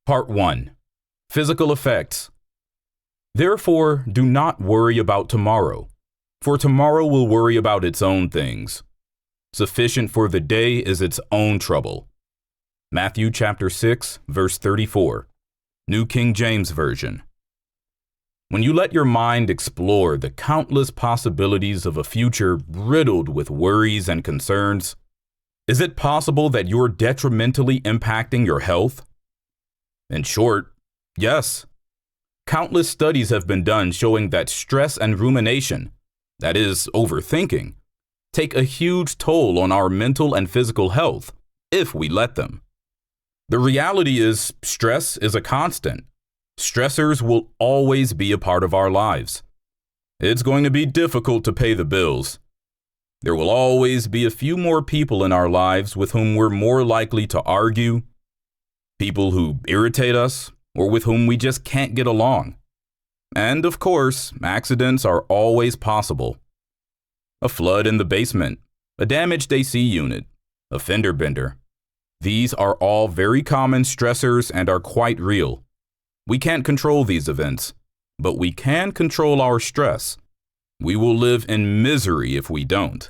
Part 1. Physical Effects. Therefore, do not worry about tomorrow, for tomorrow will worry about its own things. Sufficient for the day is its own trouble. Matthew chapter 6, verse 34. New King James Version. When you let your mind explore the countless possibilities of a future riddled with worries and concerns, is it possible that you're detrimentally impacting your health? In short, yes. Countless studies have been done showing that stress and rumination, that is, overthinking, take a huge toll on our mental and physical health if we let them. The reality is, stress is a constant. Stressors will always be a part of our lives. It's going to be difficult to pay the bills. There will always be a few more people in our lives with whom we're more likely to argue, people who irritate us, or with whom we just can't get along. And of course, accidents are always possible. A flood in the basement, a damaged AC unit, a fender bender. These are all very common stressors and are quite real. We can't control these events, but we can control our stress. We will live in misery if we don't.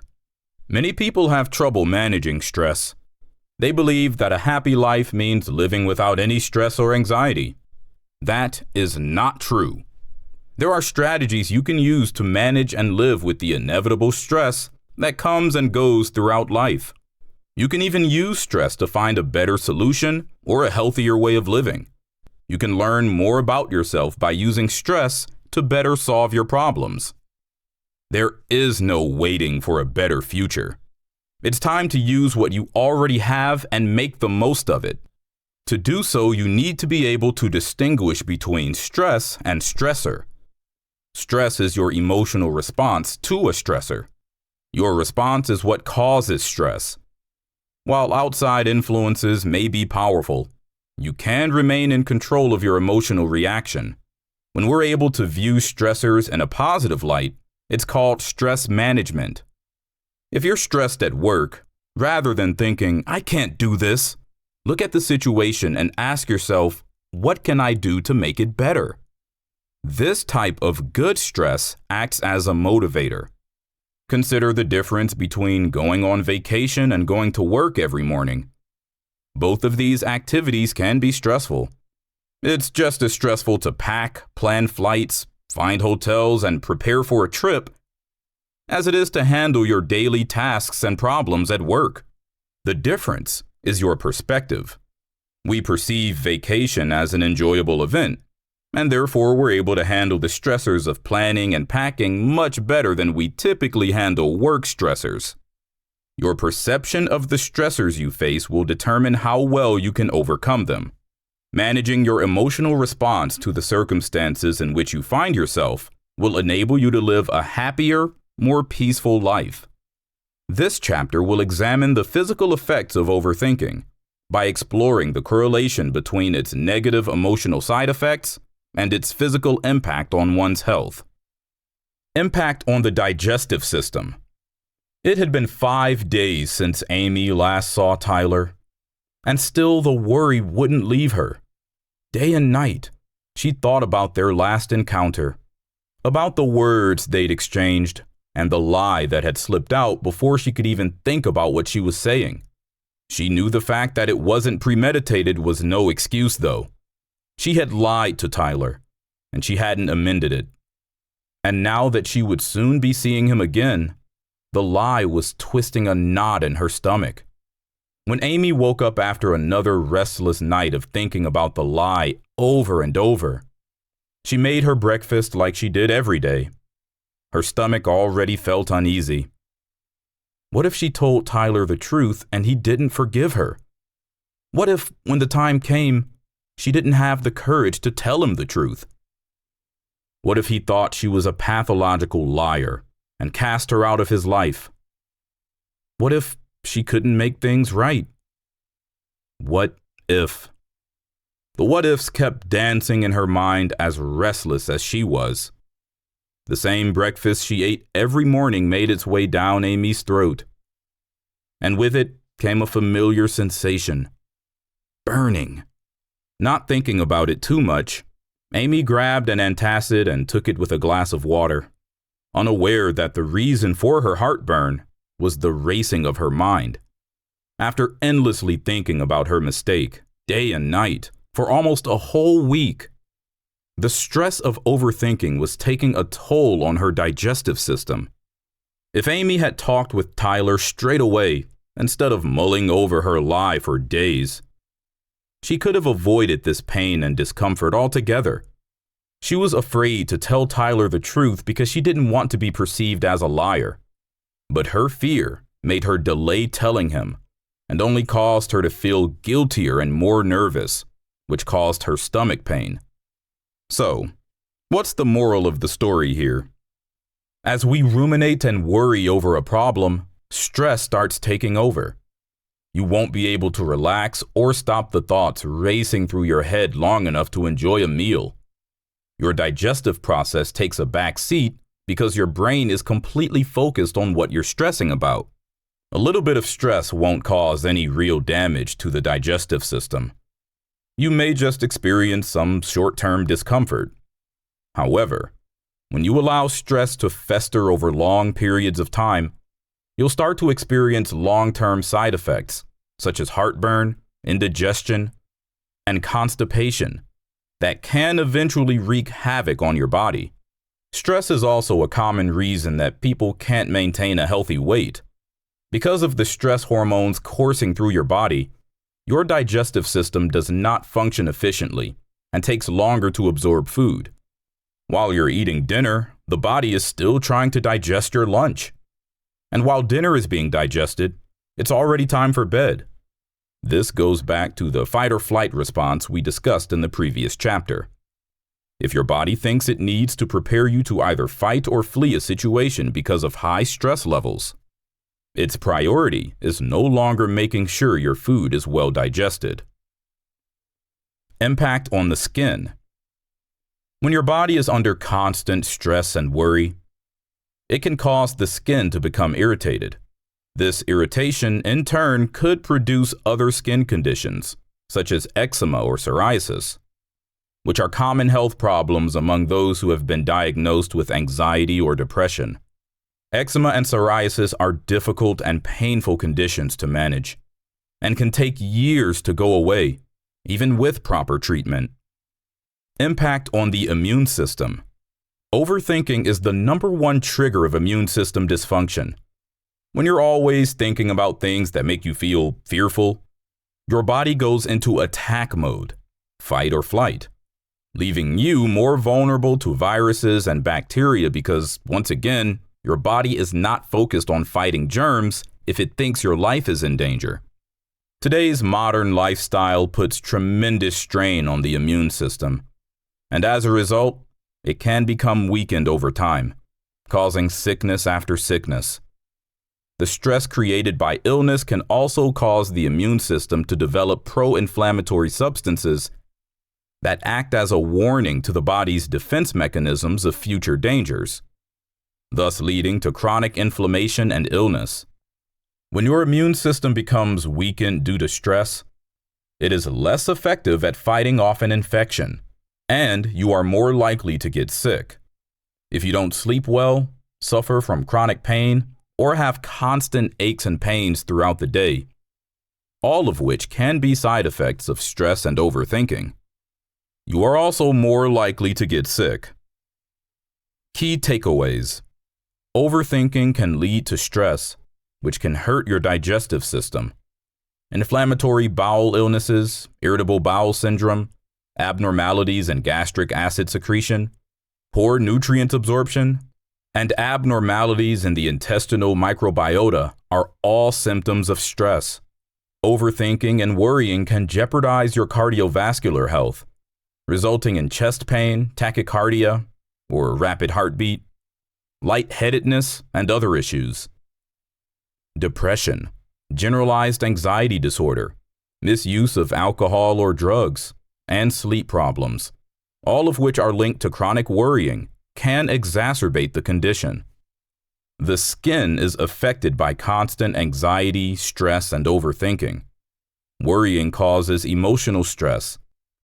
Many people have trouble managing stress. They believe that a happy life means living without any stress or anxiety. That is not true. There are strategies you can use to manage and live with the inevitable stress that comes and goes throughout life. You can even use stress to find a better solution or a healthier way of living. You can learn more about yourself by using stress to better solve your problems. There is no waiting for a better future. It's time to use what you already have and make the most of it. To do so, you need to be able to distinguish between stress and stressor. Stress is your emotional response to a stressor. Your response is what causes stress. While outside influences may be powerful, you can remain in control of your emotional reaction. When we're able to view stressors in a positive light, it's called stress management. If you're stressed at work, rather than thinking, "I can't do this," look at the situation and ask yourself, "What can I do to make it better?" This type of good stress acts as a motivator. Consider the difference between going on vacation and going to work every morning. Both of these activities can be stressful. It's just as stressful to pack, plan flights, find hotels, and prepare for a trip as it is to handle your daily tasks and problems at work. The difference is your perspective. We perceive vacation as an enjoyable event, and therefore we're able to handle the stressors of planning and packing much better than we typically handle work stressors. Your perception of the stressors you face will determine how well you can overcome them. Managing your emotional response to the circumstances in which you find yourself will enable you to live a happier, more peaceful life. This chapter will examine the physical effects of overthinking by exploring the correlation between its negative emotional side effects and its physical impact on one's health. Impact on the digestive system. It had been 5 days since Amy last saw Tyler, and still the worry wouldn't leave her. Day and night, she thought about their last encounter, about the words they'd exchanged, and the lie that had slipped out before she could even think about what she was saying. She knew the fact that it wasn't premeditated was no excuse, though. She had lied to Tyler, and she hadn't amended it. And now that she would soon be seeing him again, the lie was twisting a knot in her stomach. When Amy woke up after another restless night of thinking about the lie over and over, she made her breakfast like she did every day. Her stomach already felt uneasy. What if she told Tyler the truth and he didn't forgive her? What if, when the time came, she didn't have the courage to tell him the truth? What if he thought she was a pathological liar and cast her out of his life? What if she couldn't make things right? What if? The what-ifs kept dancing in her mind as restless as she was. The same breakfast she ate every morning made its way down Amy's throat. And with it came a familiar sensation. Burning. Not thinking about it too much, Amy grabbed an antacid and took it with a glass of water, unaware that the reason for her heartburn was the racing of her mind. After endlessly thinking about her mistake, day and night, for almost a whole week, the stress of overthinking was taking a toll on her digestive system. If Amy had talked with Tyler straight away, instead of mulling over her lie for days, she could have avoided this pain and discomfort altogether. She was afraid to tell Tyler the truth because she didn't want to be perceived as a liar. But her fear made her delay telling him and only caused her to feel guiltier and more nervous, which caused her stomach pain. So, what's the moral of the story here? As we ruminate and worry over a problem, stress starts taking over. You won't be able to relax or stop the thoughts racing through your head long enough to enjoy a meal. Your digestive process takes a back seat because your brain is completely focused on what you're stressing about. A little bit of stress won't cause any real damage to the digestive system. You may just experience some short-term discomfort. However, when you allow stress to fester over long periods of time, you'll start to experience long-term side effects, such as heartburn, indigestion, and constipation, that can eventually wreak havoc on your body. Stress is also a common reason that people can't maintain a healthy weight. Because of the stress hormones coursing through your body, your digestive system does not function efficiently and takes longer to absorb food. While you're eating dinner, the body is still trying to digest your lunch. And while dinner is being digested, it's already time for bed. This goes back to the fight or flight response we discussed in the previous chapter. If your body thinks it needs to prepare you to either fight or flee a situation because of high stress levels, its priority is no longer making sure your food is well digested. Impact on the skin. When your body is under constant stress and worry, it can cause the skin to become irritated. This irritation, in turn, could produce other skin conditions, such as eczema or psoriasis, which are common health problems among those who have been diagnosed with anxiety or depression. Eczema and psoriasis are difficult and painful conditions to manage, and can take years to go away, even with proper treatment. Impact on the immune system. Overthinking is the #1 trigger of immune system dysfunction. When you're always thinking about things that make you feel fearful, your body goes into attack mode, fight or flight, leaving you more vulnerable to viruses and bacteria because, once again, your body is not focused on fighting germs if it thinks your life is in danger. Today's modern lifestyle puts tremendous strain on the immune system, and as a result, it can become weakened over time, causing sickness after sickness. The stress created by illness can also cause the immune system to develop pro-inflammatory substances that act as a warning to the body's defense mechanisms of future dangers, thus leading to chronic inflammation and illness. When your immune system becomes weakened due to stress, it is less effective at fighting off an infection, and you are more likely to get sick. If you don't sleep well, suffer from chronic pain, or have constant aches and pains throughout the day, all of which can be side effects of stress and overthinking, you are also more likely to get sick. Key takeaways. Overthinking can lead to stress, which can hurt your digestive system. Inflammatory bowel illnesses, irritable bowel syndrome, abnormalities in gastric acid secretion, poor nutrient absorption, and abnormalities in the intestinal microbiota are all symptoms of stress. Overthinking and worrying can jeopardize your cardiovascular health, resulting in chest pain, tachycardia, or rapid heartbeat, lightheadedness, and other issues. Depression, generalized anxiety disorder, misuse of alcohol or drugs, and sleep problems, all of which are linked to chronic worrying, can exacerbate the condition. The skin is affected by constant anxiety, stress, and overthinking. Worrying causes emotional stress,